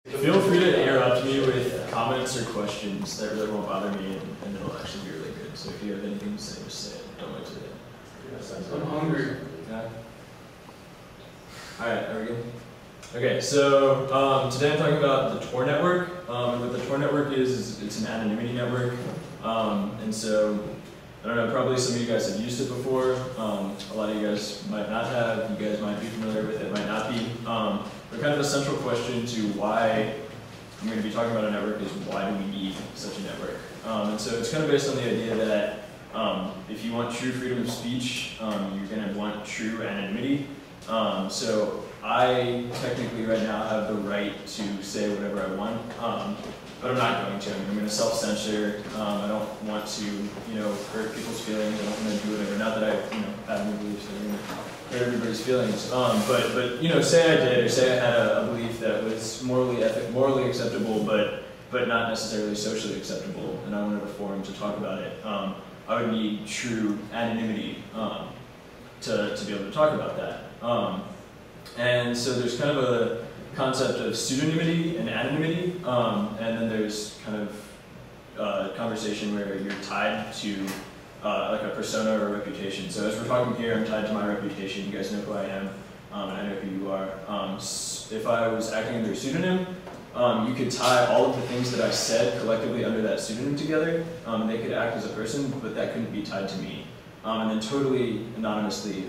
Feel free to interrupt me with comments or questions. That really won't bother me, and it'll actually be really good. So if you have anything to say, just say it. Don't wait till the end. I'm hungry. Yeah. All right, are we good? Okay, so today I'm talking about the Tor Network. What the Tor Network is it's an anonymity network. And so, I don't know, probably some of you guys have used it before. A lot of you guys might not have. You guys might be familiar with it, might not be. But kind of a central question to why I'm going to be talking about a network is why do we need such a network? And so it's kind of based on the idea that if you want true freedom of speech, you're going to want true anonymity. So I technically right now have the right to say whatever I want, but I'm not going to. I'm going to self-censor. I don't want to, hurt people's feelings. I don't want to do whatever. Not that I, have any beliefs that are going to hurt everybody's feelings. But say I did, or say I had a belief that was morally acceptable, but not necessarily socially acceptable, and I wanted a forum to talk about it. I would need true anonymity to be able to talk about that. And so there's kind of a concept of pseudonymity and anonymity, and then there's kind of conversation where you're tied to like a persona or a reputation. So as we're talking here, I'm tied to my reputation. You guys know who I am, and I know who you are. If I was acting under a pseudonym, you could tie all of the things that I said collectively under that pseudonym together, and they could act as a person, but that couldn't be tied to me. And then totally anonymously,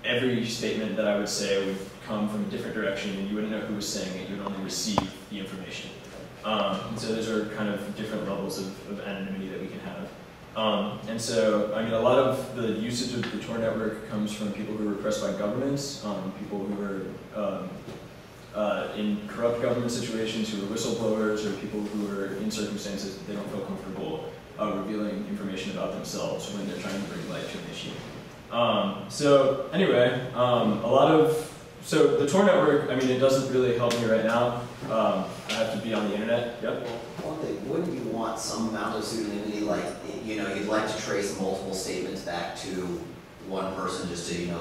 every statement that I would say would come from a different direction, and you wouldn't know who was saying it. You would only receive the information. And so those are kind of different levels of anonymity that we can have. And so, I mean, a lot of the usage of the Tor network comes from people who are repressed by governments, people who are in corrupt government situations, who are whistleblowers, or people who are in circumstances that they don't feel comfortable revealing information about themselves when they're trying to bring light to an issue. So anyway, so the Tor network, I mean, it doesn't really help me right now. I have to be on the internet. Yep. One thing, wouldn't you want some amount of pseudonymity, like, you'd like to trace multiple statements back to one person just to,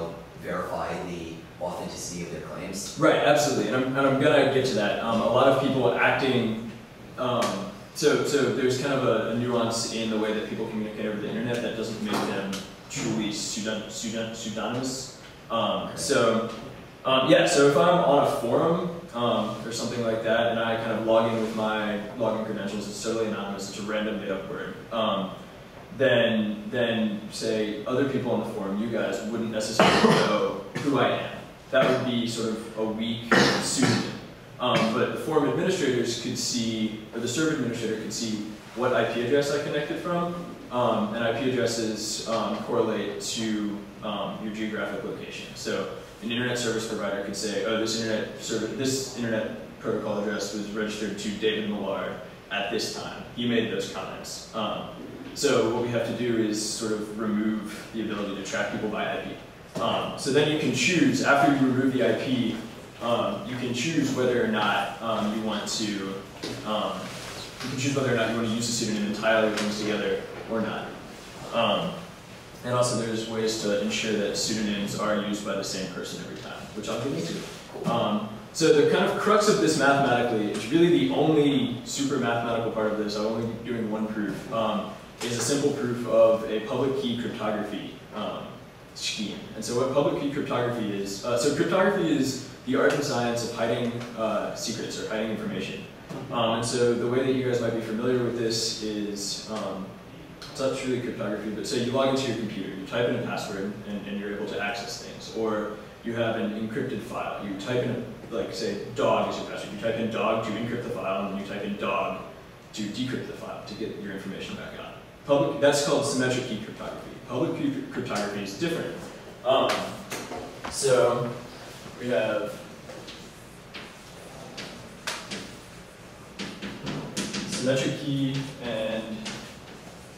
verify the authenticity of their claims? Right, absolutely, and I'm gonna get to that. A lot of people acting, so there's kind of a nuance in the way that people communicate over the internet that doesn't make them truly pseudonymous. So if I'm on a forum or something like that, and I kind of log in with my login credentials, it's totally anonymous, it's a random made-up word, then say other people on the forum, you guys, wouldn't necessarily know who I am. That would be sort of a weak pseudonym. But the forum administrators could see, or the server administrator could see what IP address I connected from, and IP addresses correlate to your geographic location. So an internet service provider could say, oh, this internet protocol address was registered to David Millard at this time. He made those comments. So what we have to do is sort of remove the ability to track people by IP. So then you can choose, after you remove the IP, you can choose whether or not you want to use a pseudonym and tie other things together or not. And also there's ways to ensure that pseudonyms are used by the same person every time, which I'll get into. So the kind of crux of this mathematically, it's really the only super mathematical part of this, I'm only doing one proof, is a simple proof of a public key cryptography scheme. And so what public key cryptography is, so cryptography is the art and science of hiding secrets or hiding information. And so the way that you guys might be familiar with this is, it's not truly cryptography, but say you log into your computer, you type in a password, and you're able to access things. Or you have an encrypted file. You type in, like say, dog is your password. You type in dog to encrypt the file, and then you type in dog to decrypt the file to get your information back out. That's called symmetric key cryptography. Public key cryptography is different. So we have symmetric key and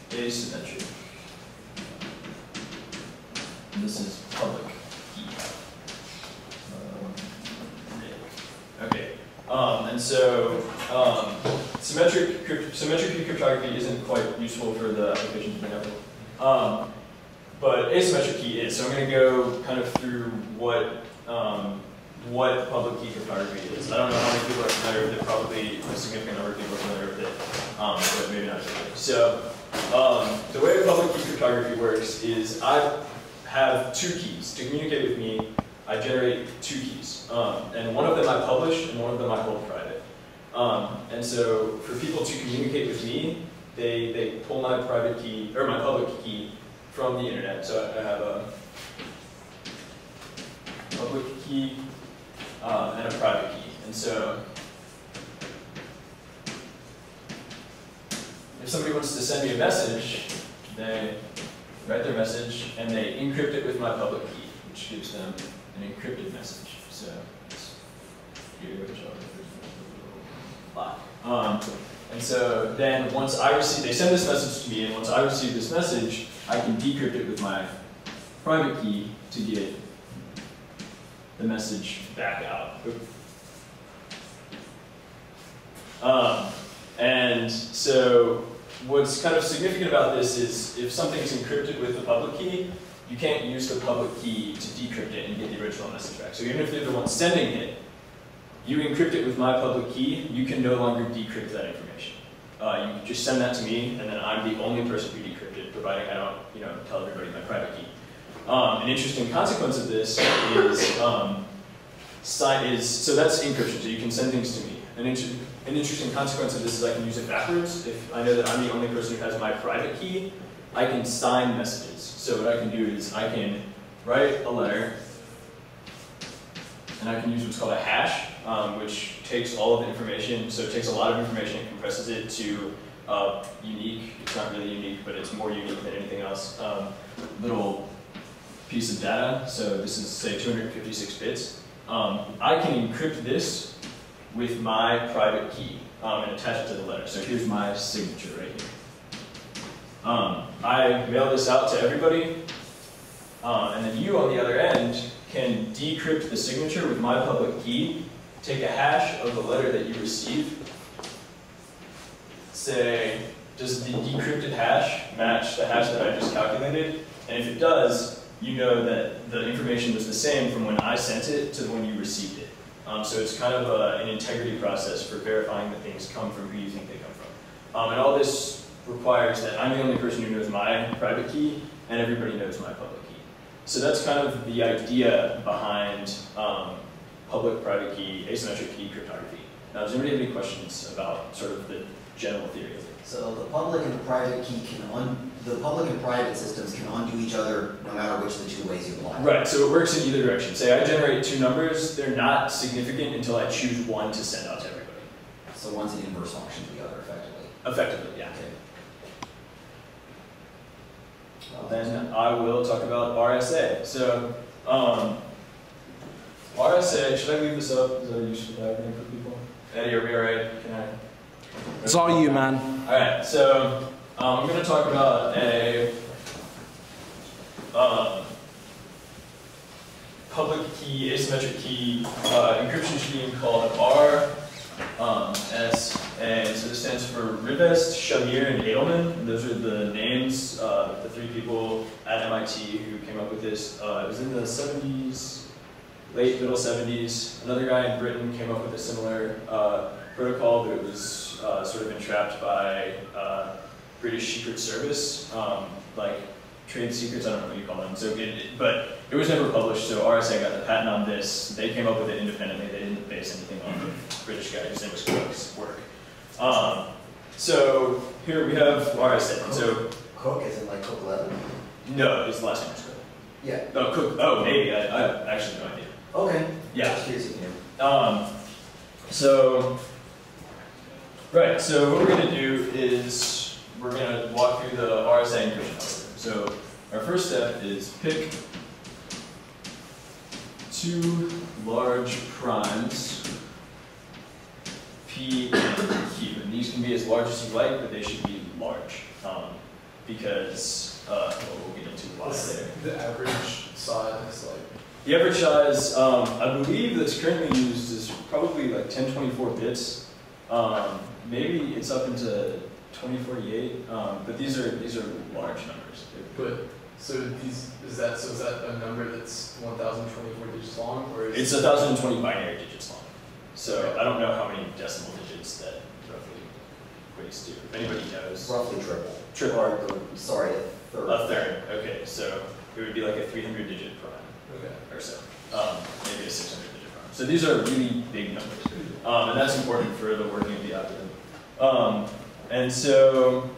asymmetric. And this is public key. Okay. And so symmetric key cryptography isn't quite useful for the applications we have. But asymmetric key is. So I'm going to go kind of through what public key cryptography is. I don't know how many people are familiar with it. probably a significant number of people are familiar with it, but maybe not everybody. So the way public key cryptography works is I have two keys. To communicate with me, I generate two keys. And one of them I publish, and one of them I hold private. And so for people to communicate with me, they pull my private key, or my public key, from the internet. So I have a public key and a private key. And so if somebody wants to send me a message, they write their message and they encrypt it with my public key, which gives them an encrypted message. So it's here, which and so then once I receive, they send this message to me, and once I receive this message, I can decrypt it with my private key to get the message back out. And so what's kind of significant about this is if something's encrypted with the public key, you can't use the public key to decrypt it and get the original message back. So even if they're the one sending it, you encrypt it with my public key, you can no longer decrypt that information. You just send that to me, and then I'm the only person who decrypts it, providing I don't, tell everybody my private key. An interesting consequence of this is, so that's encryption, so you can send things to me. An interesting consequence of this is I can use it backwards. If I know that I'm the only person who has my private key, I can sign messages. So what I can do is I can write a letter, and I can use what's called a hash, which takes all of the information. So it takes a lot of information and compresses it to unique. It's not really unique, but it's more unique than anything else. Little piece of data. So this is, say, 256 bits. I can encrypt this with my private key and attach it to the letter. So here's my signature right here. I mail this out to everybody, and then you on the other end can decrypt the signature with my public key, take a hash of the letter that you received, say, does the decrypted hash match the hash that I just calculated? And if it does, you know that the information was the same from when I sent it to when you received it. So it's kind of an integrity process for verifying that things come from who you think they come from. And all this requires that I'm the only person who knows my private key, and everybody knows my public key. So that's kind of the idea behind public-private key, asymmetric key cryptography. Now, does anybody have any questions about sort of the general theory of it? So the public and the private key the public and private systems can undo each other no matter which of the two ways you apply. Right, so it works in either direction. Say I generate two numbers, they're not significant until I choose one to send out to everybody. So one's an inverse function to the other, effectively. Effectively, yeah. Okay. Then I will talk about RSA. So RSA, should I leave this up? Is that a useful diagram for people? Eddie, are we all right? Can I? It's all you, man. All right, so I'm going to talk about a public key, asymmetric key encryption scheme called RSA. So this stands for Rivest, Shamir, and Edelman. And those are the names of the three people at MIT who came up with this. It was in the 70s, late, middle 70s. Another guy in Britain came up with a similar protocol, but it was sort of entrapped by British Secret Service, like trade secrets, I don't know what you call them. So but it was never published, so RSA got the patent on this. They came up with it independently. They didn't base anything on the British guy whose name was Cook's work. So here we have RSA. So Cook is in like Cook 11? No, his last name is Cook. Yeah. Oh, Cook. Oh, maybe. I have actually no idea. Okay. Yeah. Just curious here. Right, so what we're going to do is we're going to walk through the RSA encryption algorithm. So our first step is pick two large primes, P and Q. And these can be as large as you like, but they should be large because we'll get into why later. The average size, like? The average size, I believe that's currently used is probably like 1024 bits. Maybe it's up into 2048, but these are large numbers. But so is that a number that's 1,024 digits long, or is it's 1,020 binary digits long? So I don't know how many decimal digit does that roughly equates to? If anybody knows. Roughly triple. Triple. Or, sorry, a third. A third. Okay, so it would be like a 300-digit prime. Okay. Or so. Maybe a 600-digit prime. So these are really big numbers. And that's important for the working of the algorithm. And so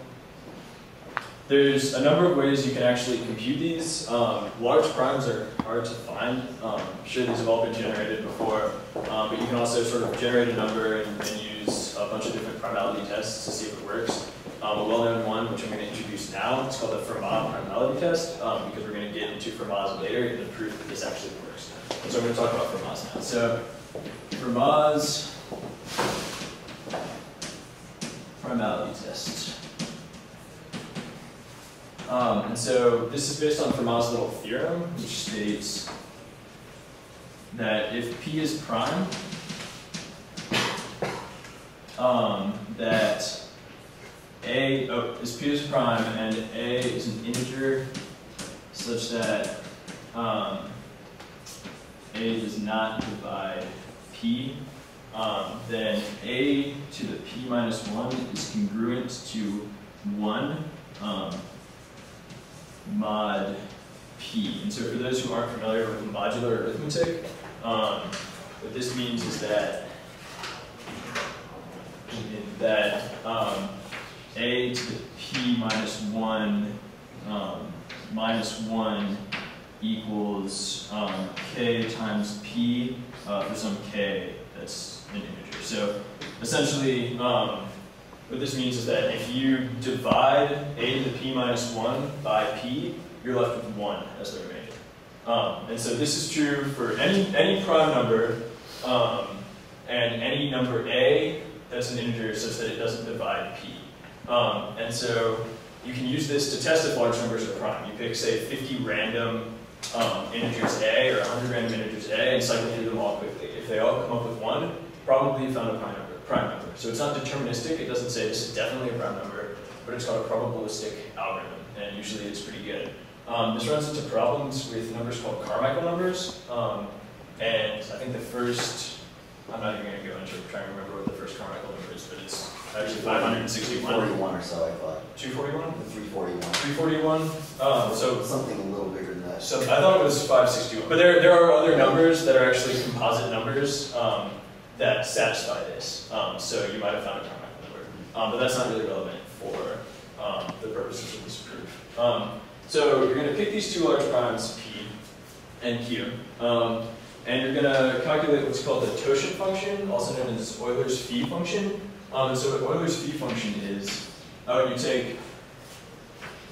there's a number of ways you can actually compute these. Large primes are hard to find. I'm sure these have all been generated before, but you can also sort of generate a number and use a bunch of different primality tests to see if it works. A well-known one, which I'm going to introduce now, it's called the Fermat primality test, because we're going to get into Fermat's later and the proof that this actually works. So I'm going to talk about Fermat's now. So Fermat's primality test. And so this is based on Fermat's little theorem, which states that if P is prime, that P is prime and A is an integer such that A does not divide P, then A to the P minus 1 is congruent to 1 mod P. And so for those who aren't familiar with modular arithmetic, what this means is that A to the P minus 1 equals K times P for some K that's an integer. So essentially, what this means is that if you divide A to the P minus 1 by P, you're left with 1 as the remainder. And so this is true for any prime number and any number A that's an integer such that it doesn't divide P. And so you can use this to test if large numbers are prime. You pick, say, 50 random integers A or 100 random integers A and cycle through them all quickly. If they all come up with 1, probably you found a prime number. So it's not deterministic. It doesn't say this is definitely a prime number, but it's called a probabilistic algorithm, and usually it's pretty good. This runs into problems with numbers called Carmichael numbers, and I think the first, I'm not even going to go into trying to remember what the first Carmichael number is, but it's actually 561. 241 or so, I thought. 241? 341. 341? So something a little bigger than that. So I thought it was 561, but there are other numbers that are actually composite numbers that satisfy this. So you might have found a Carmichael number, but that's not really relevant for the purposes of this proof. So you're going to pick these two large primes, P and Q, and you're going to calculate what's called the Toshin function, also known as Eulers Fee Function. And so what Eulers Fee Function is, you take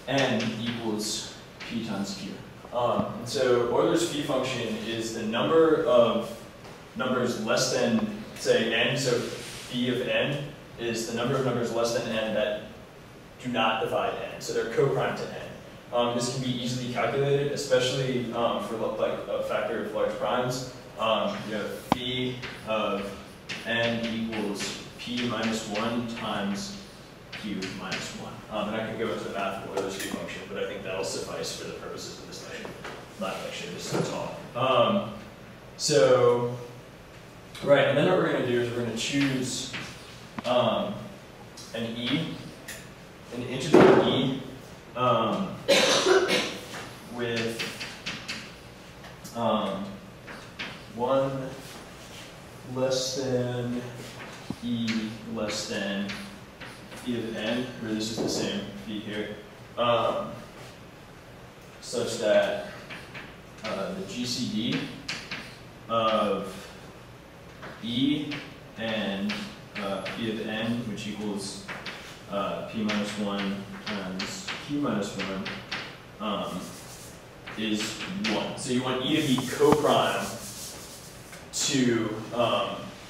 n equals P times Q. And so Eulers Fee Function is the number of numbers less than, say, n, so phi of n is the number of numbers less than n that do not divide n, so they're coprime to n. This can be easily calculated, especially for like a factor of large primes. You have phi of n equals P minus 1 times Q minus 1. And I can go into the math of Eulers Fee Function, but I think that'll suffice for the purposes of this lecture. Not lecture, this talk. Right, and then what we're going to do is we're going to choose an E, an integer E, with 1 less than E less than phi of n, where this is the same phi here, such that the GCD of E and phi of n, which equals P minus 1 times Q minus 1, is 1. So you want E to be coprime to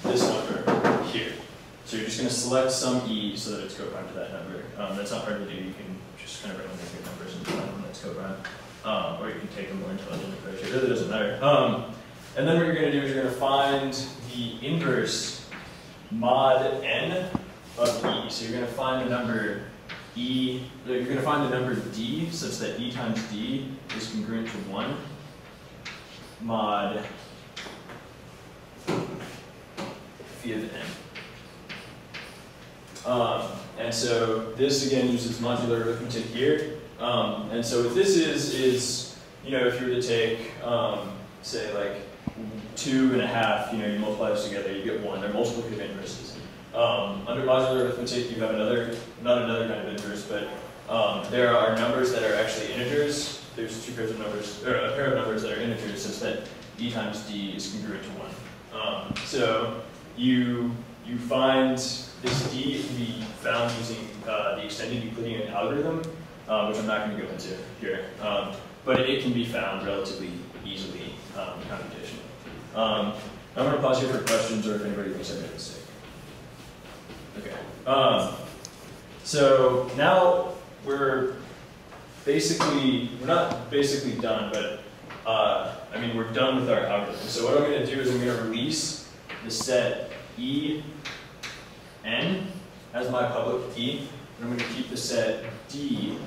this number here. So you're just going to select some E so that it's coprime to that number. That's not hard to do. You can just kind of write down your numbers and find one that's coprime. Or you can take a more intelligent approach. It really doesn't matter. And then what you're going to do is you're going to find the inverse mod n of E. So you're going to find the number E, you're going to find the number D such that E times D is congruent to 1 mod phi of n. And so this again uses modular arithmetic here. And so what this is, you know, if you were to take, say like 2 and a half, you know, you multiply those together, you get 1. They're multiplicative inverses. Under modular arithmetic, you have not another kind of inverse, but there are numbers that are actually integers. There's 2 pairs of numbers, or a pair of numbers that are integers, such that d times d is congruent to 1. So you find this d can be found using the extended Euclidean algorithm, which I'm not going to go into here, but it can be found relatively easily computationally. I'm going to pause here for questions or if anybody thinks I made a mistake. Okay. So now we're not basically done, but I mean, we're done with our algorithm. So what I'm going to do is I'm going to release the set E n as my public key, and I'm going to keep the set D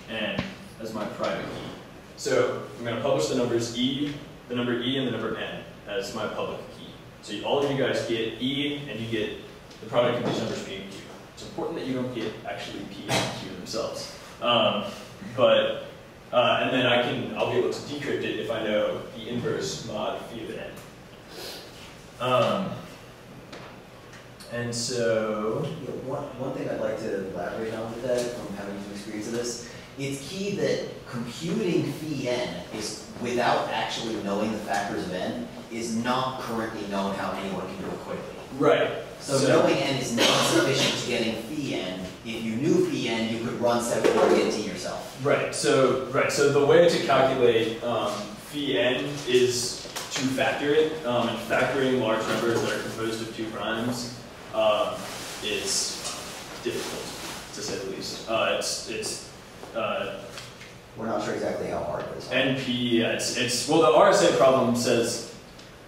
n as my private key. So I'm going to publish the numbers E, the number E, and the number n as my public key. So all of you guys get E, and you get the product of these numbers P and Q. It's important that you don't get actually P and Q themselves. And then I'll be able to decrypt it if I know the inverse mod phi of n. And so, one thing I'd like to elaborate on with that, from having some experience of this, it's key that computing phi n is, without actually knowing the factors of n, is not currently known how anyone can do it quickly. Right. So knowing n is not sufficient to getting phi n. If you knew phi n, you could run 740 yourself. Right. So the way to calculate phi n is to factor it, and factoring large numbers that are composed of 2 primes is difficult, to say the least. We're not sure exactly how hard it is. NP, well, the RSA problem says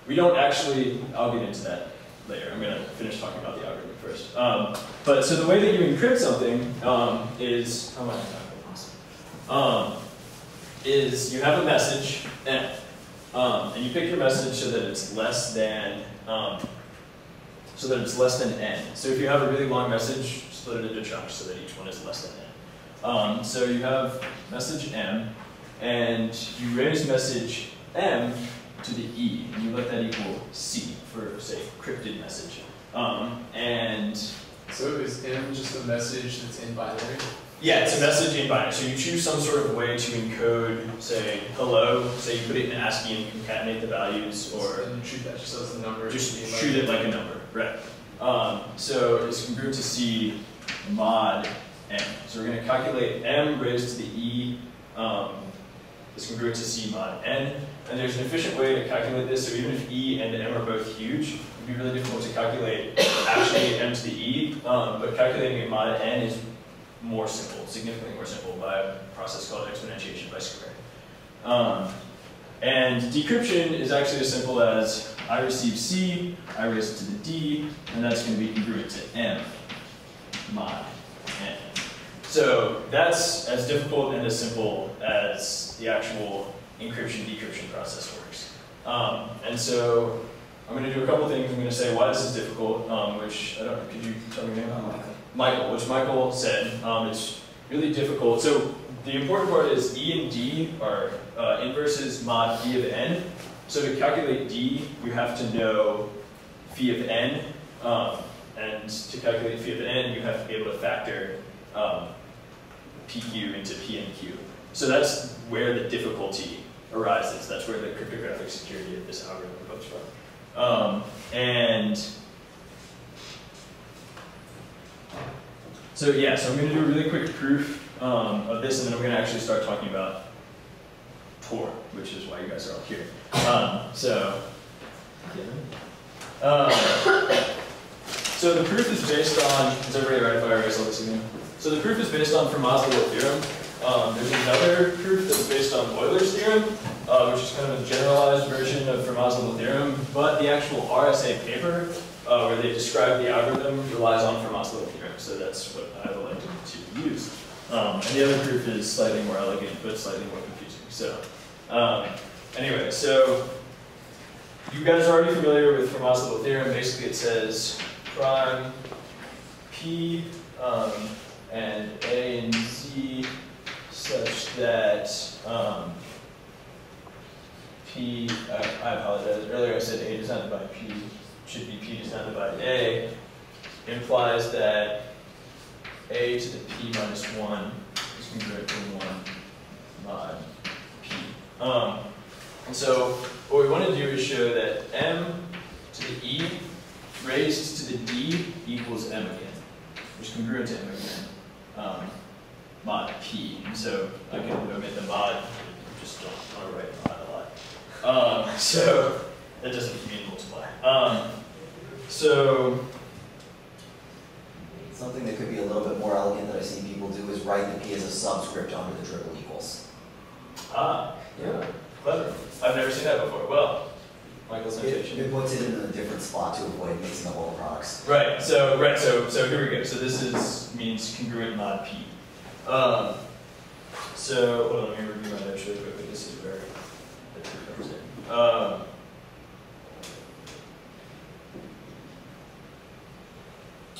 we don't actually. I'll get into that later. I'm going to finish talking about the algorithm first. But so the way that you encrypt something is, how am I is you have a message n, and you pick your message so that it's less than n. So if you have a really long message, split it into chunks so that each one is less than n. So you have message m, and you raise message m to the e, and you let that equal c for, say, crypted message. And so is m just a message that's in binary? yeah, it's a message in binary. So you choose some sort of way to encode, say, hello. Say you put it in ASCII and concatenate the values, or and you treat that just as a number. Just treat it like a number, right? So it's congruent to C mod m. So we're going to calculate m raised to the e is congruent to C mod n. And there's an efficient way to calculate this. So even if e and m are both huge, it'd be really difficult to calculate actually m to the e. But calculating a mod n is more simple, significantly more simple, by a process called exponentiation by squaring. And decryption is actually as simple as I receive C, I raise it to the D, and that's going to be congruent to M mod N. So that's as difficult and as simple as the actual encryption-decryption process works. And so I'm going to do a couple things. I'm going to say why this is difficult, which, I don't know, could you tell me your name? Michael, which Michael said. It's really difficult. So the important part is E and D are inverses mod phi of n. So to calculate D, you have to know phi of n. And to calculate phi of n, you have to be able to factor PQ into P and Q. So that's where the difficulty arises. That's where the cryptographic security of this algorithm comes from. So yeah, so I'm going to do a really quick proof of this, and then I'm going to actually start talking about Tor, which is why you guys are all here. So the proof is based on, is everybody right if I erase all this again? So the proof is based on Fermat's-Little theorem. There's another proof that's based on Eulers theorem, which is kind of a generalized version of Fermat's-Little theorem, but the actual RSA paper, where they describe the algorithm, relies on Fermat's-Little theorem, so that's what I've elected to use. And the other proof is slightly more elegant, but slightly more confusing. So anyway, so you guys are already familiar with Fermat's-Little theorem. Basically it says prime P and A and Z such that P, I apologize, earlier I said A does not divide P, should be P does not divide A, implies that A to the P minus 1 is congruent to 1 mod P. And so what we want to do is show that M to the E raised to the D equals M again, which is congruent to M again, mod P. And so I can omit the mod, just don't want to write mod a lot. So that doesn't mean multiply. So something that could be a little bit more elegant that I've seen people do is write the P as a subscript under the triple equals. Ah, yeah, clever. I've never seen that before. Well, Michael's notation. It puts it in a different spot to avoid mixing up all the products. Right. So here we go. So this means congruent mod P. So hold on, let me review my notes really quickly. This is where the truth comes in.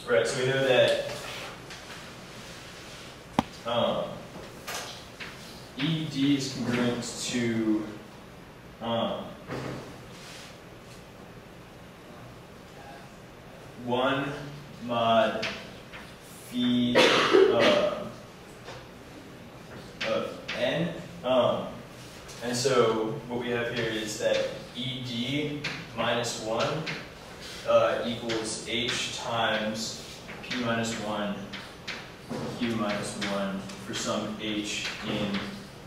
Right. So we know that ED is congruent to 1 mod phi of n. And so what we have here is that ED minus 1 equals H times P minus 1 Q minus 1 for some H in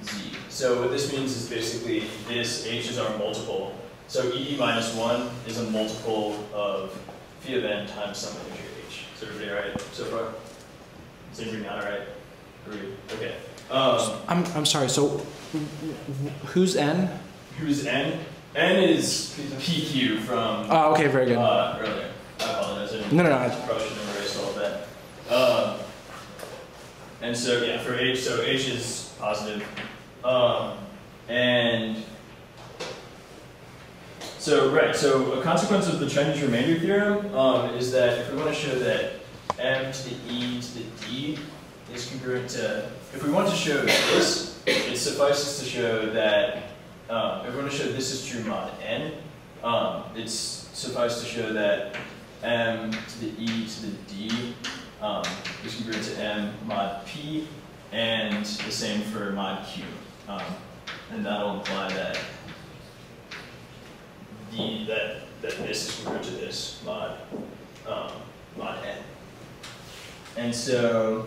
Z. So what this means is basically this H is our multiple. So ED minus 1 is a multiple of phi of n times some integer H. Is everybody all right so far? Is everybody not all right? Agreed. Okay. I'm sorry. So who's n? Who's n? N is PQ from Oh, okay, very good. earlier. I apologize. No. I probably should have erased all of that. And so yeah, for H, so H is positive. And so right, so a consequence of the Chinese remainder theorem is that if we want to show that M to the E to the D is congruent to, if we want to show this, it suffices to show that if we want to show this is true mod N, it's suffices to show that M to the E to the D is congruent to M mod P, and the same for mod Q. And that'll imply that this is congruent to this mod N. And so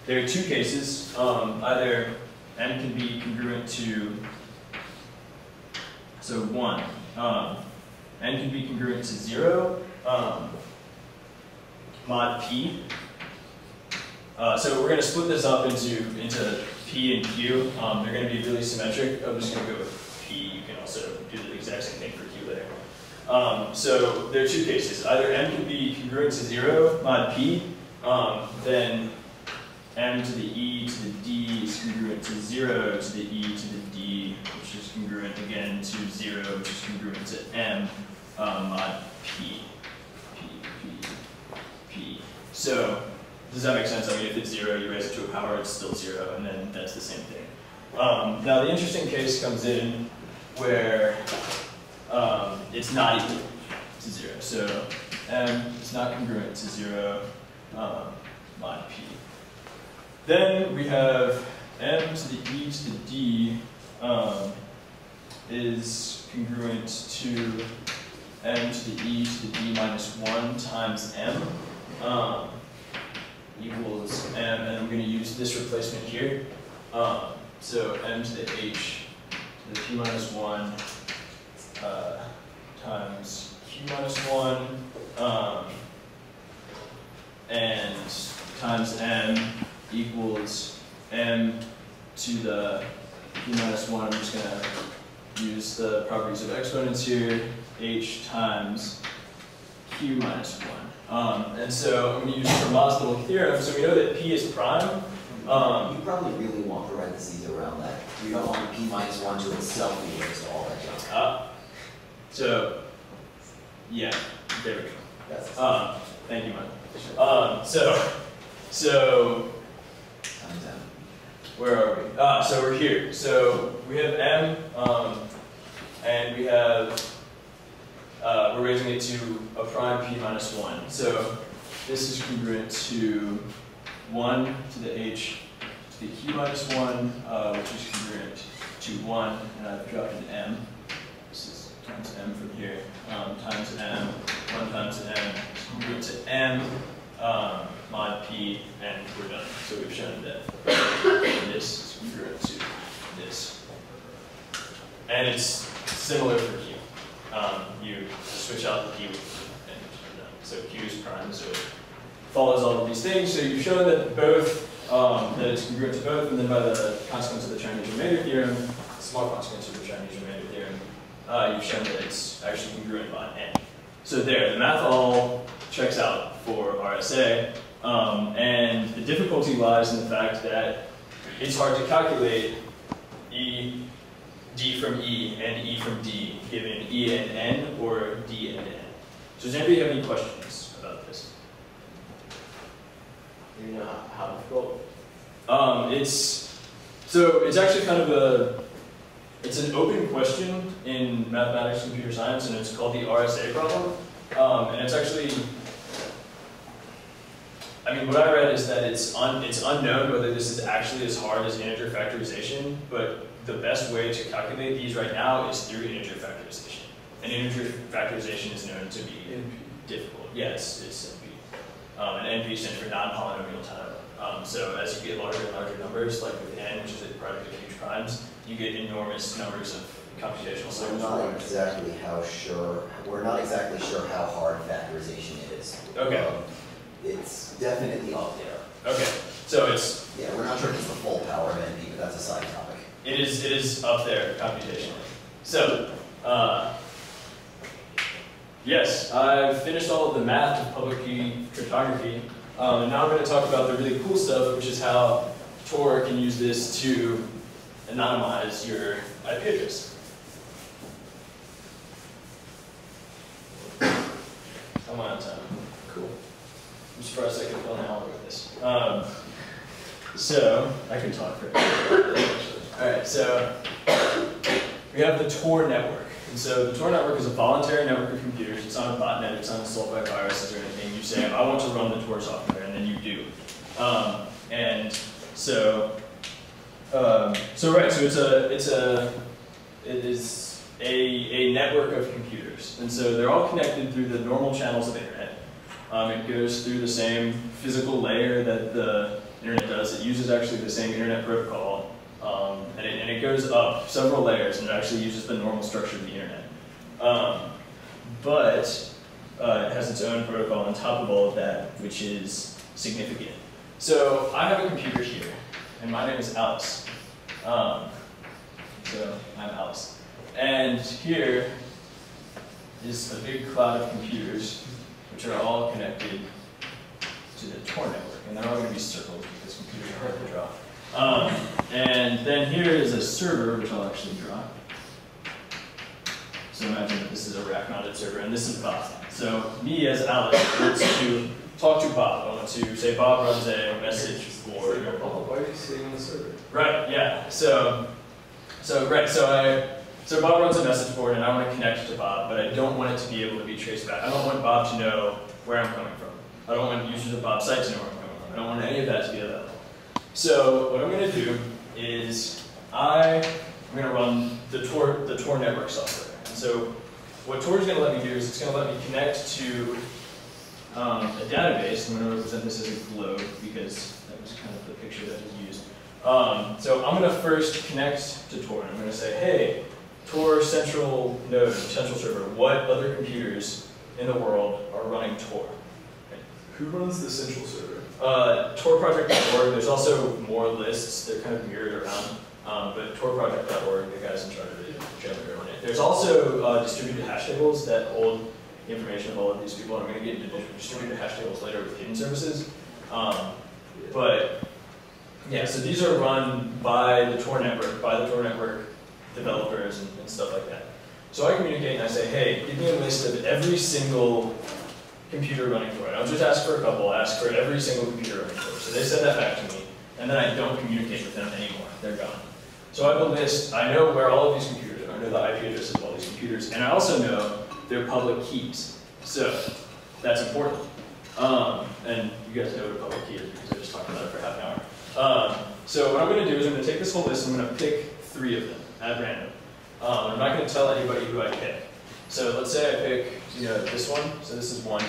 there are two cases. Either N can be congruent to, so 1, N can be congruent to 0, mod P. So we're going to split this up into P and Q. They're going to be really symmetric. I'm just going to go with P. You can also do the exact same thing for Q later. So there are two cases. Either M can be congruent to 0, mod P, then M to the E to the D is congruent to 0 to the E to the D, which is congruent again to 0, which is congruent to M, mod P. So does that make sense? I mean, if it's 0, you raise it to a power, it's still 0, and then that's the same thing. Now the interesting case comes in where it's not equal to 0. So M is not congruent to 0, mod P. Then we have M to the E to the D is congruent to M to the E to the D minus 1 times M equals M, and I'm going to use this replacement here. So M to the H to the P minus 1 times Q minus 1 and times M equals M to the P minus 1. I'm just going to use the properties of exponents here, H times Q minus 1. And so I'm going to use Fermat's little theorem. So we know that P is prime. You probably really want parentheses around that. You don't want P minus 1 to itself be raised to all that junk. So, yeah, there we go. Thank you, Mike. So where are we? So we're here. So we have M, and we have, we're raising it to a prime p minus 1. So this is congruent to 1 to the h to the q minus 1, which is congruent to 1, and I've dropped an m. This is times m from here, times m, 1 times m, is congruent to m, mod p, and we're done. So we've shown that this is congruent to this. And it's similar for q. You switch out the q, and we're done. So q is prime, so it follows all of these things. So you've shown that both, that it's congruent to both, and then by the consequence of the Chinese remainder theorem, small consequence of the Chinese remainder theorem, you've shown that it's actually congruent by n. So there, the math all checks out for RSA, and the difficulty lies in the fact that it's hard to calculate D from E and E from D, given E and N or D and N. So does anybody have any questions about this? Do you know how difficult? It's actually kind of it's an open question in mathematics and computer science, and it's called the RSA problem. And it's actually, I mean, what I read is that it's unknown whether this is actually as hard as integer factorization, but the best way to calculate these right now is through integer factorization. And integer factorization is known to be difficult. Yes, it's NP. And NP stands for non-polynomial time. So as you get larger and larger numbers, like with n, which is a product of huge primes, you get enormous numbers of computational cycles. We're not exactly sure how hard factorization is. Okay. It's definitely up there. Okay. So it's, yeah, we're not sure if it's the full power of NP, but that's a side topic. It is up there computationally. So, yes, I've finished all of the math of public key cryptography, and now I'm going to talk about the really cool stuff, which is how Tor can use this to anonymize your IP address. I'm on time. Cool. I'm surprised I could fill an hour with this. So, I can talk for a minute. Alright, so we have the Tor Network. And so the Tor Network is a voluntary network of computers. It's not a botnet, it's not assault by viruses or anything. You say, I want to run the Tor software, and then you do. It is a network of computers. And so they're all connected through the normal channels of internet. It goes through the same physical layer that the internet does. It uses actually the same internet protocol. And it goes up several layers, and it actually uses the normal structure of the internet. But it has its own protocol on top of all of that, which is significant. So I have a computer here, and my name is Alice. So I'm Alice. And here is a big cloud of computers, which are all connected to the Tor network. And they're all going to be circles because computers are hard to draw. And then here is a server, which I'll actually draw. So imagine that this is a rack-mounted server, and this is Bob. So me as Alex wants to talk to Bob. I want to say Bob runs a message for. Why are you sitting on the server? Right. Yeah. So Bob runs a message board, and I want to connect to Bob, but I don't want it to be able to be traced back. I don't want Bob to know where I'm coming from. I don't want users of Bob's site to know where I'm coming from. I don't want any of that to be available. So what I'm going to do is I'm going to run the Tor network software. And so what Tor is going to let me do is it's going to let me connect to a database. I'm going to represent this as a globe because that was kind of the picture that was used. So I'm going to first connect to Tor. And I'm going to say, hey, Tor central node, central server, what other computers in the world are running Tor? Who runs the central server? Torproject.org. There's also more lists. They're kind of mirrored around. But torproject.org, the guys in charge of it, generally run it. There's also distributed hash tables that hold the information of all of these people. And I'm going to get into distributed hash tables later with hidden services. But yeah, so these are run by the Tor network developers and stuff like that. So I communicate and I say, hey, give me a list of every single computer running for it. I'll just ask for a couple, ask for every single computer running for it. So they send that back to me, and then I don't communicate with them anymore. They're gone. So I have a list, I know where all of these computers are, I know the IP addresses of all these computers, and I also know their public keys. So that's important. And you guys know what a public key is because I just talked about it for half an hour. So what I'm going to do is I'm going to take this whole list and I'm going to pick 3 of them at random. I'm not going to tell anybody who I pick. So let's say I pick, this one. So this is 1.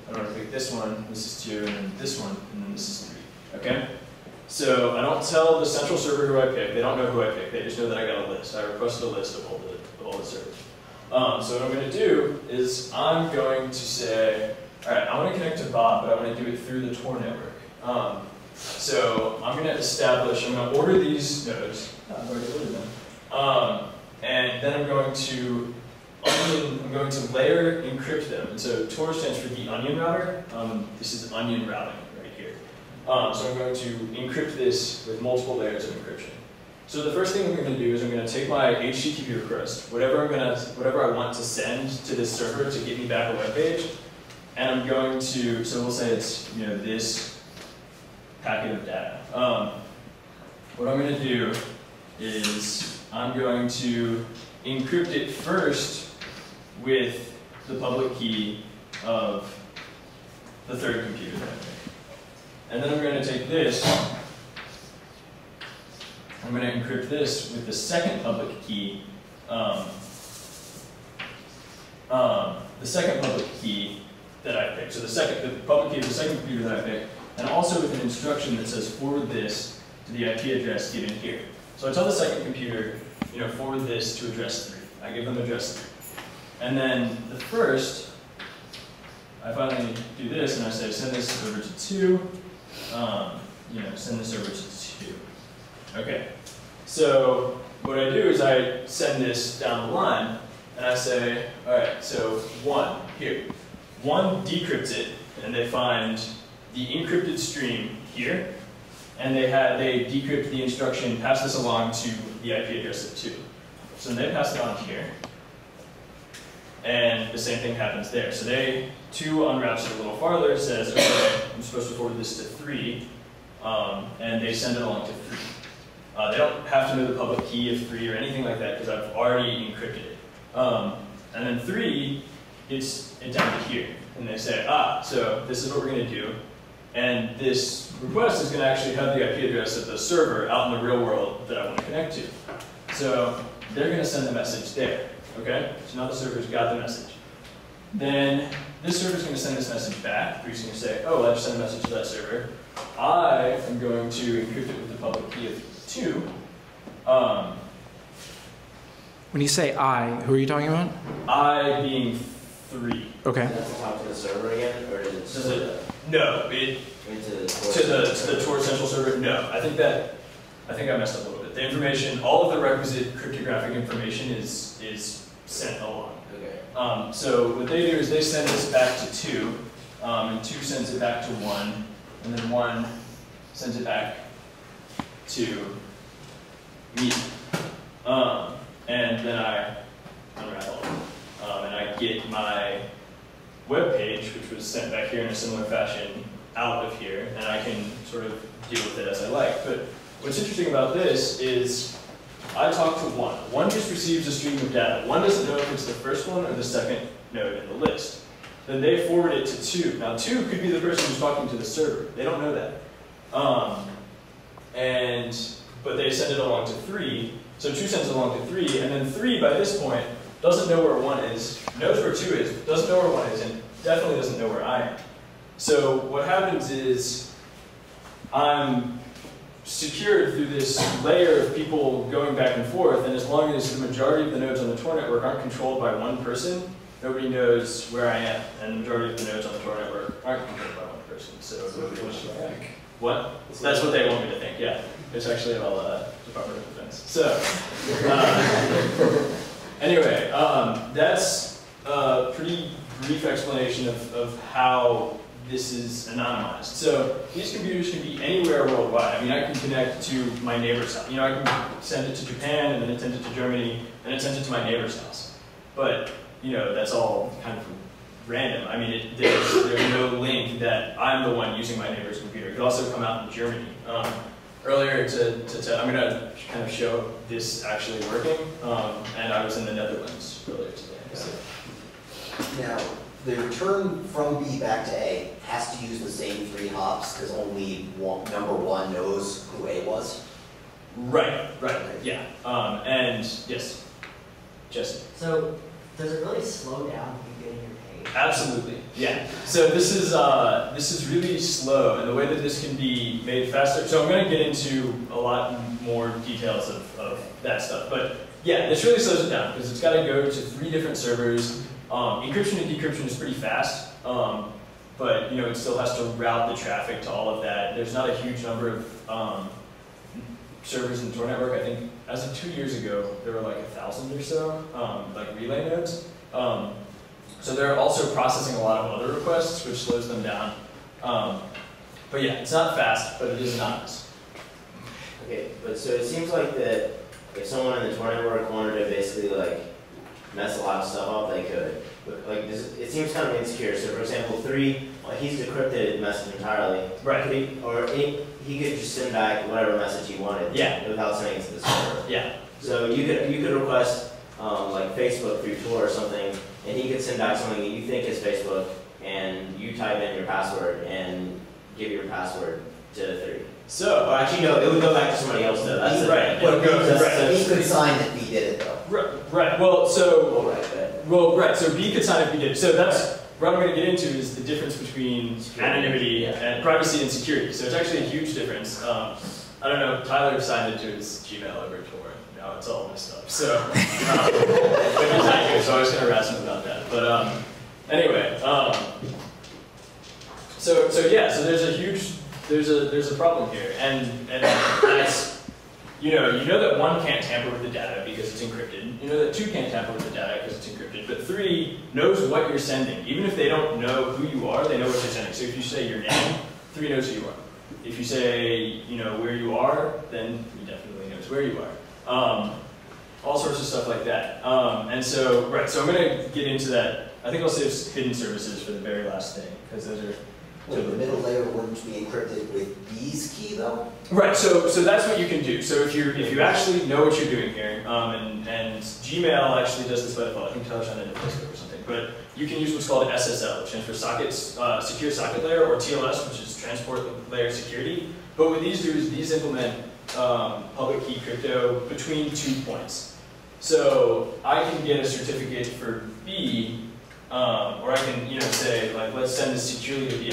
I'm going to pick this one. This is 2, and then this one, and then this is 3. Okay. So I don't tell the central server who I pick. They don't know who I pick. They just know that I got a list. I requested a list of all the servers. So what I'm going to do is I'm going to say, all right, I want to connect to Bob, but I want to do it through the Tor network. So I'm going to establish, I'm going to order these nodes. I've already ordered them. And then I'm going to layer encrypt them. And so Tor stands for the onion router. This is onion routing right here. So I'm going to encrypt this with multiple layers of encryption. So the first thing I'm going to do is I'm going to take my HTTP request, whatever I want to send to this server to get me back a web page, and I'm going to, so we'll say it's this packet of data. What I'm going to do is I'm going to encrypt it first with the public key of the 3rd computer that I pick. And then I'm going to take this, I'm going to encrypt this with the 2nd public key, the 2nd public key that I picked. So the public key of the 2nd computer that I picked, and also with an instruction that says forward this to the IP address given here. So I tell the 2nd computer, forward this to address 3. I give them address 3. And then the first, I finally do this and I say send this over to 2. Send this over to 2. Okay. So what I do is I send this down the line and I say, all right, so 1 here. 1 decrypts it and they find the encrypted stream here, and they decrypt the instruction, pass this along to the IP address of 2. So they pass it on here, and the same thing happens there. So 2 unwraps it a little farther, says, okay, I'm supposed to forward this to 3, and they send it along to 3. They don't have to know the public key of 3 or anything like that because I've already encrypted it. And then 3 gets it down to here, and they say, so this is what we're going to do. And this request is going to actually have the IP address of the server out in the real world that I want to connect to. So they're going to send the message there. Okay? So now the server's got the message. Then this server's going to send this message back. We're just going to say, I just sent a message to that server. I am going to encrypt it with the public key of 2. When you say I, who are you talking about? I being 3. Okay. Does it talk to the server again, or does it? No, to the Tor central server. No, I think I messed up a little bit. The information, all of the requisite cryptographic information is sent along. Okay. So what they do is they send this back to 2, and 2 sends it back to 1, and then 1 sends it back to me. And then I unravel it. And I get my web page, which was sent back here in a similar fashion, out of here, and I can sort of deal with it as I like. But what's interesting about this is I talk to 1. 1 just receives a stream of data. 1 doesn't know if it's the first one or the 2nd node in the list. Then they forward it to 2. Now 2 could be the person who's talking to the server. They don't know that. But they send it along to 3. So 2 sends it along to 3, and then 3 by this point doesn't know where 1 is, knows where 2 is, doesn't know where 1 is, and definitely doesn't know where I am. So what happens is I'm secured through this layer of people going back and forth, and as long as the majority of the nodes on the Tor network aren't controlled by 1 person, nobody knows where I am, and the majority of the nodes on the Tor network aren't controlled by 1 person. So nobody wants to think. What? That's what they want me to think, yeah. It's actually all Department of Defense. So, anyway, that's a pretty brief explanation of how this is anonymized. So these computers can be anywhere worldwide. I mean, I can connect to my neighbor's house. I can send it to Japan, and then it sends it to Germany, and it sends it to my neighbor's house. But, that's all kind of random. I mean, there's no link that I'm the one using my neighbor's computer. It could also come out in Germany. Earlier, I'm going to kind of show this actually working, and I was in the Netherlands earlier today. So. Now, the return from B back to A has to use the same 3 hops because only number 1 knows who A was. Right, yeah. And yes, Jesse. So, does it really slow down you getting your page? Absolutely, yeah. So this is really slow, and the way that this can be made faster. So I'm going to get into a lot more details of that stuff, but yeah, this really slows it down because it's got to go to 3 different servers. Encryption and decryption is pretty fast, but you know, it still has to route the traffic to all of that. There's not a huge number of servers in Tor Network. I think as of 2 years ago, there were like 1,000 or so, like relay nodes. So they're also processing a lot of other requests, which slows them down. But yeah, it's not fast, but it is anonymous. Okay, but so it seems like that if someone in the Tor Network wanted to basically like mess a lot of stuff up, they could. But like it seems kind of insecure. So for example, 3, he's decrypted the message entirely. Right. He could just send back whatever message he wanted. Yeah. Without sending it to the server. Yeah. So you could request like Facebook through Tor or something, and he could send back something that you think is Facebook, and you type in your password and give your password to 3. So, or actually no, it would go back to somebody else though. That's right. But B could sign that B did it though. Right. Well, so. Right. So B could sign if B did it. So that's what I'm going to get into is the difference between anonymity and privacy and security. So it's actually a huge difference. I don't know. Tyler signed into his Gmail over Tor. Now it's all messed up. So but he's not here, so I was going to harass him about that. But anyway. So there's a problem here, and that's you know that 1 can't tamper with the data because it's encrypted. You know that 2 can't tamper with the data because it's encrypted. But 3 knows what you're sending, even if they don't know who you are. They know what you're sending. So if you say your name, 3 knows who you are. If you say where you are, then he definitely knows where you are. All sorts of stuff like that. And so so I'm going to get into that. I think I'll save hidden services for the very last thing because those are. Wait, the middle layer wouldn't be encrypted with B's key though? Right, so that's what you can do. So if you actually know what you're doing here, and Gmail actually does this by default. I think Tyler's on it in Facebook or something. But you can use what's called SSL, which stands for Secure Socket Layer, or TLS, which is Transport Layer Security. But what these do is these implement public key crypto between 2 points. So I can get a certificate for B. Or I can, say, like, let's send this securely to B.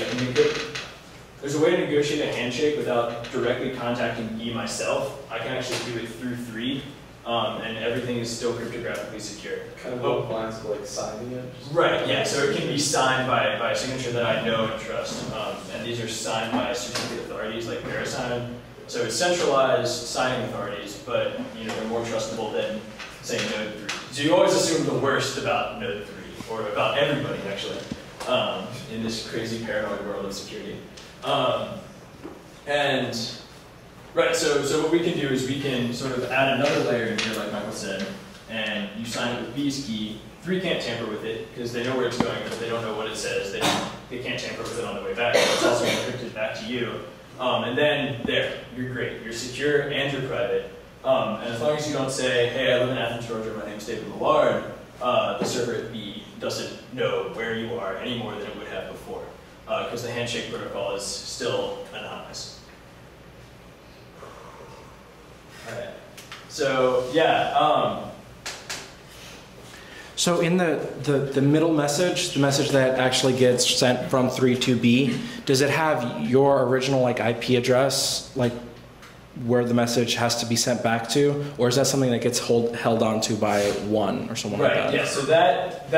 There's a way to negotiate a handshake without directly contacting B myself. I can actually do it through 3, and everything is still cryptographically secure. Kind of along the lines of like signing it? Right, yeah, so it can be signed by a signature that I know and trust. And these are signed by certificate authorities like VeriSign. So it's centralized signing authorities, but they're more trustable than, say, Node 3. So you always assume the worst about Node 3. Or about everybody, actually, in this crazy paranoid world of security. So what we can do is we can sort of add another layer in here, like Michael said, and you sign it with B's key. 3 can't tamper with it, because they know where it's going, but they don't know what it says. They can't tamper with it on the way back. It's also encrypted back to you. And then, you're great. You're secure and you're private. And as long as you don't say, hey, I live in Athens, Georgia, my name's David Millard, the server at B doesn't know where you are any more than it would have before, because the handshake protocol is still anonymous. All right. So yeah. So in the middle message, the message that actually gets sent from 3 to B, does it have your original IP address, like where the message has to be sent back to, or is that something that gets held on to by 1 or someone like that? Right. Yeah. So that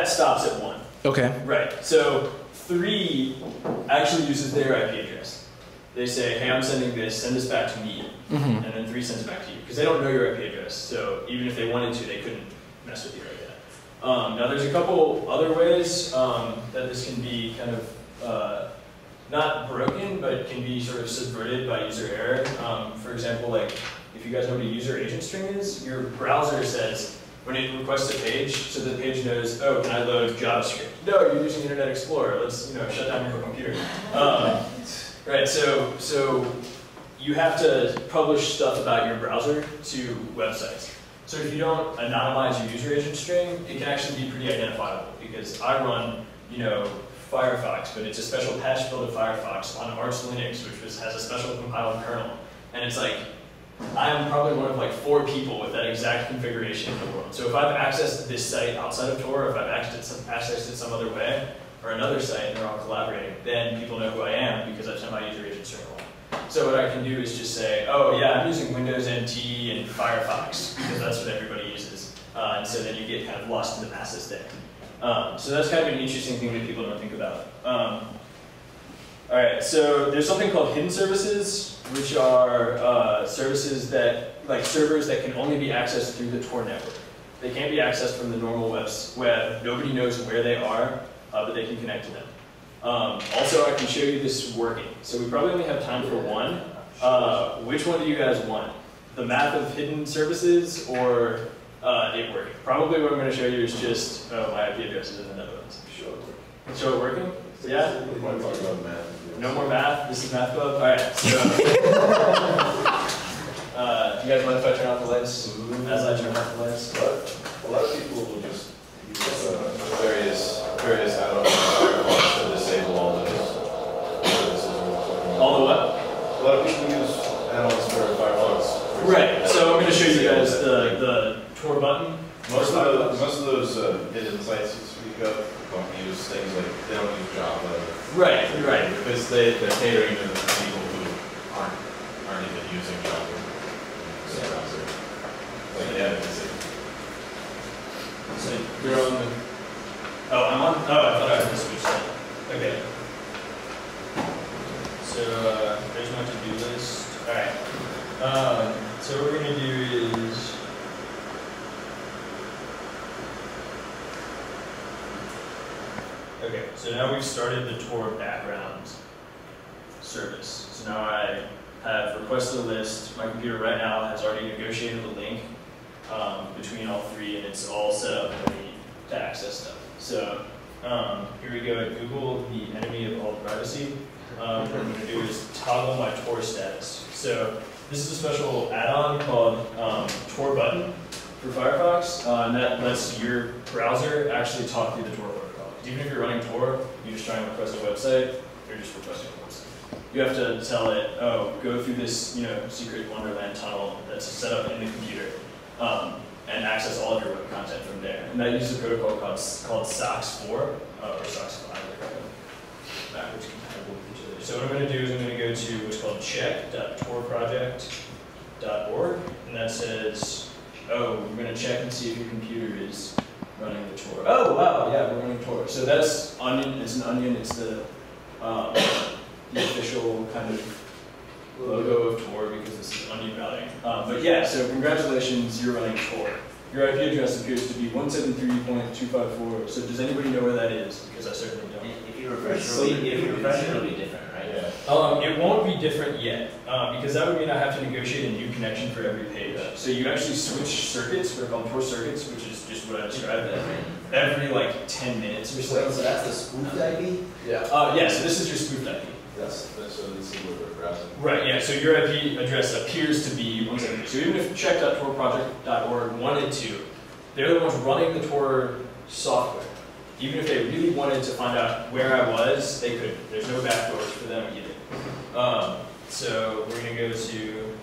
stops at 1. Okay. Right. So 3 actually uses their IP address. They say, hey, I'm sending this, send this back to me, and then 3 sends it back to you because they don't know your IP address. So even if they wanted to, they couldn't mess with you like that. Now there's a couple other ways that this can be kind of not broken, but can be sort of subverted by user error. For example, like if you guys know what a user agent string is, your browser says, when it requests a page, so the page knows, oh, can I load JavaScript? No, you're using Internet Explorer. Let's shut down your computer. Right. So you have to publish stuff about your browser to websites. So if you don't anonymize your user agent string, it can actually be pretty identifiable because I run, Firefox, but it's a special patch build of Firefox on Arch Linux, which has a special compiled kernel. And it's like, I'm probably one of like 4 people with that exact configuration in the world. So if I've accessed this site outside of Tor, or if I've accessed it some other way, or another site, and they're all collaborating, then people know who I am because I've sent my user agent string along. So what I can do is just say, oh yeah, I'm using Windows NT and Firefox, because that's what everybody uses. And so then you get kind of lost in the masses there. So that's kind of an interesting thing that people don't think about. All right, so there's something called hidden services, which are services that, like servers that can only be accessed through the Tor network. They can't be accessed from the normal web. Nobody knows where they are, but they can connect to them. Also, I can show you this working. So we probably only have time for one. Which one do you guys want? The math of hidden services or it working? Probably what I'm going to show you is just, my IP address is in the Netherlands. Show it working? Yeah? No more math? This is Math Club? Alright, so. Do you guys mind if I turn off the lights? As I turn off the lights? A lot of people will just use various add-ons to disable all those services. All the what? A lot of people use add-ons for Firefox. Right, so I'm going to show you guys the Tor button. Most of those hidden sites you speak of don't use things like, they don't use Java. Right. Because they're catering to the people who aren't even using Java. Like, yeah, it's So you're on the... Oh, I'm on? Oh, I thought I had to switch that. Okay. So there's my to-do list. Alright. So what we're going to do is... Okay, so now we've started the Tor background service. So now I have requested a list. My computer right now has already negotiated the link between all 3, and it's all set up and ready to access stuff. So here we go at Google, the enemy of all privacy. What I'm going to do is toggle my Tor status. So this is a special add-on called Tor button for Firefox, and that lets your browser actually talk through the Tor protocol. Even if you're running Tor, you just try and request a website, you're just requesting a website. You have to tell it, oh, go through this, secret Wonderland tunnel that's set up in the computer, and access all of your web content from there. And that uses a protocol called SOCKS4, or SOCKS5, they're backwards compatible with each other. So what I'm going to do is I'm going to go to what's called check.torproject.org, and that says, oh, we're going to check and see if your computer is running the Tor. Oh, wow, yeah, we're running Tor. So that's Onion, it's an onion, it's the official kind of logo of Tor because this is onion routing. But yeah, so congratulations, you're running Tor. Your IP address appears to be 173.254. So does anybody know where that is? Because I certainly don't. If you refresh it'll be different, right? Yeah. It won't be different yet, because that would mean I have to negotiate a new connection for every page. So you actually switch circuits, they're called Tor circuits, which is just what I described, every like 10 minutes or so. Wait, so that's the spoofed IP? Yeah. Yeah, so this is your spoofed IP. That's so this is what we're browsing. Right, yeah, so your IP address appears to be 173. So even if check.torproject.org wanted to, they're the ones running the Tor software. Even if they really wanted to find out where I was, they could. There's no backdoors for them either. So we're going to go to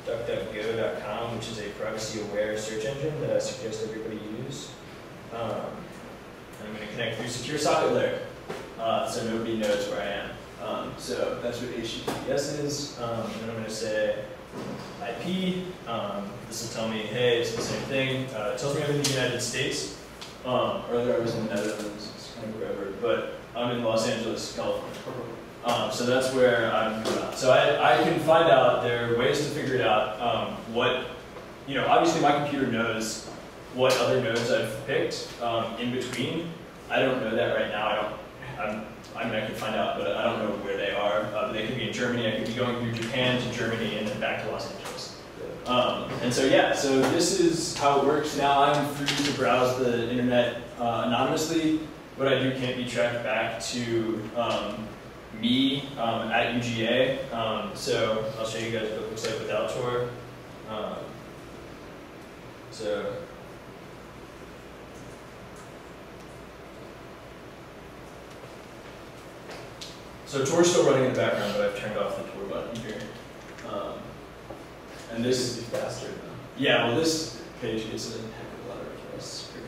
duckduckgo.com, which is a privacy-aware search engine that I suggest everybody use. I'm going to connect through secure socket layer, so nobody knows where I am. So that's what HTTPS is. And I'm going to say IP. This will tell me, hey, it's the same thing. It tells me I'm in the United States. Earlier I was in the Netherlands, it's kind of wherever, but I'm in Los Angeles, California. So that's where I'm going out. So I can find out, there are ways to figure it out, obviously my computer knows what other nodes I've picked in between. I don't know that right now. I can find out, but I don't know where they are. They could be in Germany, I could be going through Japan to Germany and then back to Los Angeles. And so yeah, so this is how it works. Now I'm free to browse the internet anonymously. What I do can't be tracked back to me at UGA. So I'll show you guys what it looks like without Tor. So Tor's still running in the background, but I've turned off the Tor button here. And this is faster though. Yeah, well this page gets a heck of a lot of requests per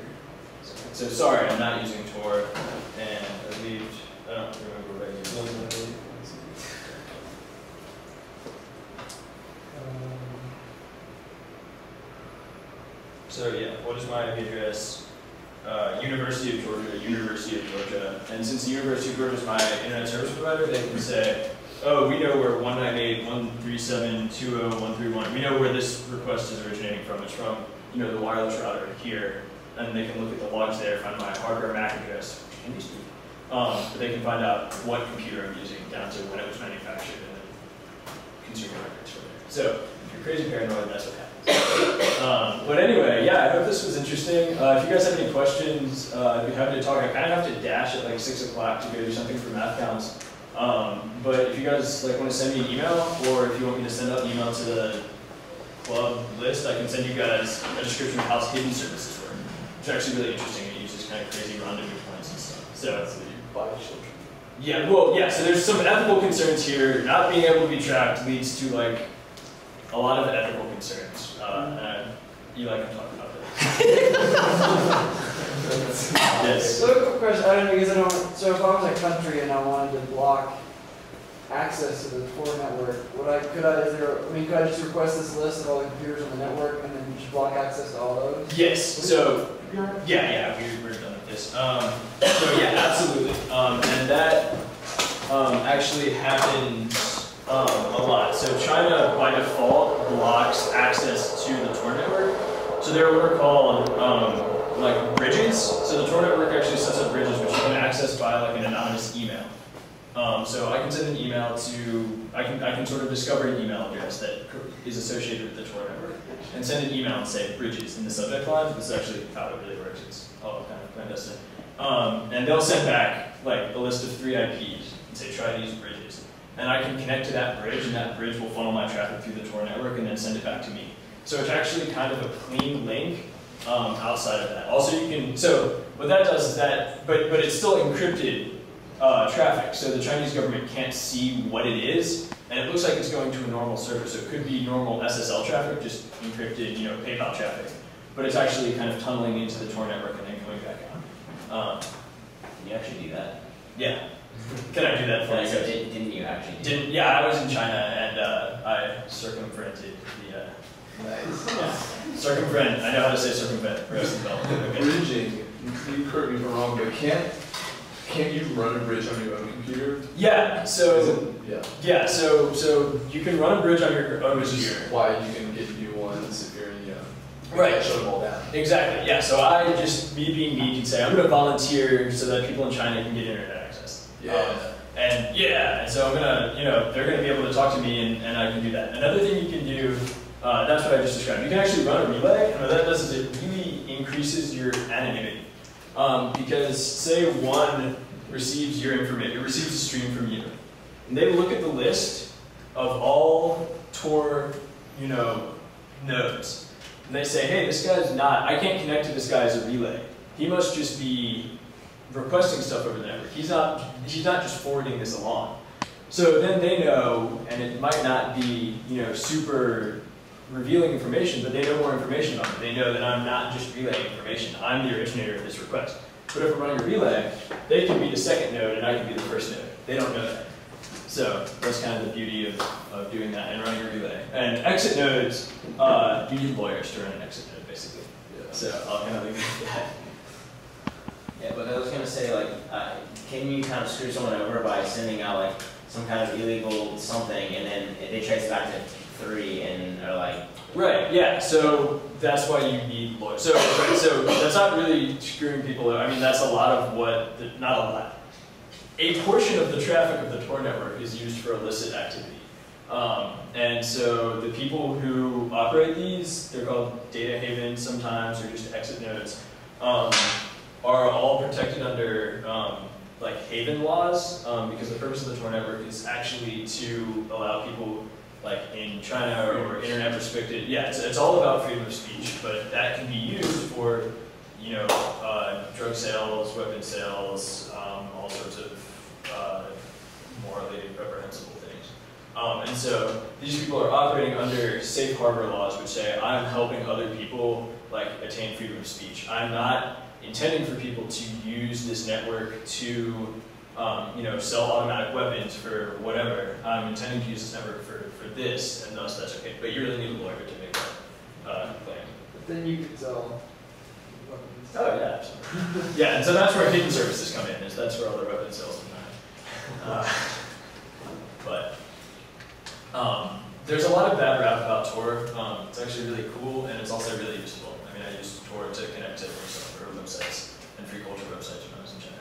second. So sorry, I'm not using Tor, and I don't remember what I used. So yeah, what is my IP address? University of Georgia, University of Georgia. And since the University of Georgia is my internet service provider, they can say, oh, we know where 198.137.20131, we know where this request is originating from. It's from, the wireless router here. And they can look at the logs there, find my hardware MAC address, which can be stupid. But they can find out what computer I'm using down to when it was manufactured and then consumer records from there. So if you're crazy paranoid, that's what happens. But anyway, yeah, I hope this was interesting. If you guys have any questions, I'd be happy to talk. I kind of have to dash at like 6 o'clock to go do something for math counts. But if you guys want to send me an email, or if you want me to send out an email to the club list, I can send you guys a description of how hidden services work. Which is actually really interesting. It uses kind of crazy rendezvous points and stuff. So you buy children. Yeah, well, yeah. So there's some ethical concerns here. Not being able to be tracked leads to like a lot of ethical concerns. Eli can talk about that. Yes. So a quick question. I don't know because I don't. So if I was a country and I wanted to block access to the Tor network, could I just request this list of all the computers on the network and then just block access to all those? Yes. So yeah, we're done with this. So yeah, absolutely. And that actually happens a lot. So China by default blocks access to the Tor network. So there are what are called like bridges. So the Tor network actually sets up bridges which you can access by like an anonymous email. So I can send an email to, I can sort of discover an email address that is associated with the Tor network and send an email and say bridges in the subject line. This is actually how it really works. It's all kind of clandestine. And they'll send back like a list of 3 IPs and say try these bridges. And I can connect to that bridge, and that bridge will funnel my traffic through the Tor network and then send it back to me. So it's actually kind of a clean link outside of that. Also you can, so what that does is that, but it's still encrypted traffic. So the Chinese government can't see what it is, and it looks like it's going to a normal server. So it could be normal SSL traffic, just encrypted, PayPal traffic. But it's actually kind of tunneling into the Tor network and then coming back out. Can you actually do that? Yeah. Can I do that for you guys? Didn't you actually do that? Yeah, I was in China and I circumvented the. Nice. Yeah. Circumvent. I know how to say circumvent. Okay. Bridging. You correct me if I'm wrong, but can't you run a bridge on your own computer? Yeah. So. Yeah. So you can run a bridge on your own Which computer. is why you can get new ones if you're in Right. Shut them all down. Exactly. Yeah. So I just me being me can say I'm going to volunteer so that people in China can get internet access. Yeah. And so I'm gonna, they're gonna be able to talk to me, and I can do that. Another thing you can do, that's what I just described. You can actually run a relay, and what that does is it really increases your anonymity. Because say one receives your information, it receives a stream from you, and they look at the list of all Tor, nodes, and they say, hey, this guy's I can't connect to this guy as a relay. He must just be requesting stuff over the network. He's not just forwarding this along. So then they know, and it might not be, super revealing information, but they know more information about it. They know that I'm not just relaying information. I'm the originator of this request. But if I'm running a relay, they can be the second node and I can be the first node. They don't know that. So that's kind of the beauty of doing that and running a relay. And exit nodes, you need lawyers to run an exit node, basically. Yeah. So I'll kind of leave it at that. Yeah, but I was going to say, can you kind of screw someone over by sending out, some kind of illegal something, and then they trace it back to 3 and are like... Right, yeah, so that's why you need lawyers. So that's not really screwing people over. I mean, that's a lot of not a lot. A portion of the traffic of the Tor network is used for illicit activity. And so the people who operate these, they're called data havens sometimes, or just exit nodes, are all protected under like haven laws, because the purpose of the Tor network is actually to allow people like in China or internet restricted, yeah, it's all about freedom of speech, but that can be used for, you know, drug sales, weapon sales, all sorts of morally reprehensible things. And so these people are operating under safe harbor laws, which say I'm helping other people like attain freedom of speech. I'm not intending for people to use this network to you know, sell automatic weapons for whatever. I'm intending to use this network for this, and thus that's okay. But you really need a lawyer to make that claim. But then you could sell weapons. Oh yeah, absolutely. Yeah, and so that's where hidden services come in. Is that's where all the weapon sales come in. But there's a lot of bad rap about Tor. It's actually really cool, and it's also really useful. I mean, I use Tor to connect to some of our websites and free culture websites when I was in China.